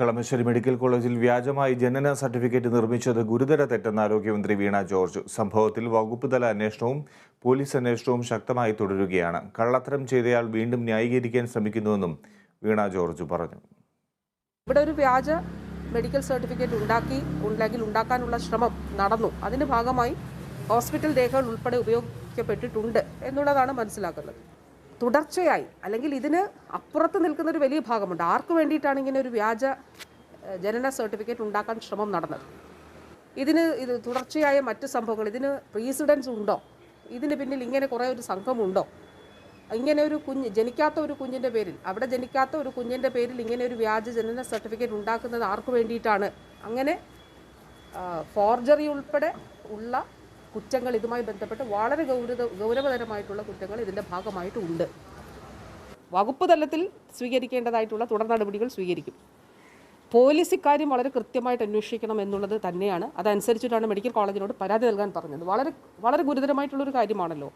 Kalamassery medical കോളേജിൽ വ്യാജമായി ജനന സർട്ടിഫിക്കറ്റ് നിർമ്മിച്ചത് ഗുരുതര തെറ്റെന്ന് ആരോഗ്യമന്ത്രി വീണ ജോർജ്. സംഭവത്തിൽ വകുപ്പ് തല അന്വേഷണവും പോലീസ് അന്വേഷണവും ശക്തമായി തുടരുകയാണ്. കള്ളത്തരം ചെയ്തയാൾ വീണ്ടും ന്യായീകരിക്കാൻ ശ്രമിക്കുന്നുവെന്നും വീണ ജോർജ് പറഞ്ഞു. ഇവിടെ ഒരു വ്യാജ മെഡിക്കൽ സർട്ടിഫിക്കറ്റ് ഉണ്ടാക്കാനുള്ള ശ്രമം നടന്നു. അതിന്റെ ഭാഗമായി ഹോസ്പിറ്റൽ രേഖകൾ ഉൾപ്പെടെ ഉപയോഗിക്കപ്പെട്ടിട്ടുണ്ട് എന്നുള്ളതാണ് മനസ്സിലാക്കുന്നത്. തുടർച്ചയായി അല്ലെങ്കിൽ ഇതിന് അപ്പുറത്ത് നിൽക്കുന്ന ഒരു വലിയ ഭാഗമുണ്ട്. ആർക്ക് വേണ്ടിയിട്ടാണ് ഇങ്ങനെ ഒരു വ്യാജ ജനന സർട്ടിഫിക്കറ്റ് ഉണ്ടാക്കാൻ ശ്രമം നടന്നത്? ഇത് തുടർച്ചയായ മറ്റ് സംഭവങ്ങൾ, ഇതിന് പ്രീസിഡൻസ് ഉണ്ടോ? ഇതിന് പിന്നിൽ ഇങ്ങനെ കുറേ ഒരു സംഘമുണ്ടോ? ഇങ്ങനെ ഒരു ജനിക്കാത്ത ഒരു കുഞ്ഞിൻ്റെ പേരിൽ, അവിടെ ജനിക്കാത്ത ഒരു കുഞ്ഞിൻ്റെ പേരിൽ ഇങ്ങനെ ഒരു വ്യാജ ജനന സർട്ടിഫിക്കറ്റ് ഉണ്ടാക്കുന്നത് ആർക്ക് വേണ്ടിയിട്ടാണ്? അങ്ങനെ ഫോർജറി ഉൾപ്പെടെ ഉള്ള കുറ്റങ്ങൾ ഇതുമായി ബന്ധപ്പെട്ട് വളരെ ഗൗരവതരമായിട്ടുള്ള കുറ്റങ്ങൾ ഇതിൻ്റെ ഭാഗമായിട്ടുണ്ട്. വകുപ്പ് തലത്തിൽ സ്വീകരിക്കേണ്ടതായിട്ടുള്ള തുടർ നടപടികൾ സ്വീകരിക്കും. പോലീസ് ഇക്കാര്യം വളരെ കൃത്യമായിട്ട് അന്വേഷിക്കണം എന്നുള്ളത് തന്നെയാണ്. അതനുസരിച്ചിട്ടാണ് മെഡിക്കൽ കോളേജിനോട് പരാതി നൽകാൻ പറഞ്ഞത്. വളരെ ഗുരുതരമായിട്ടുള്ളൊരു കാര്യമാണല്ലോ.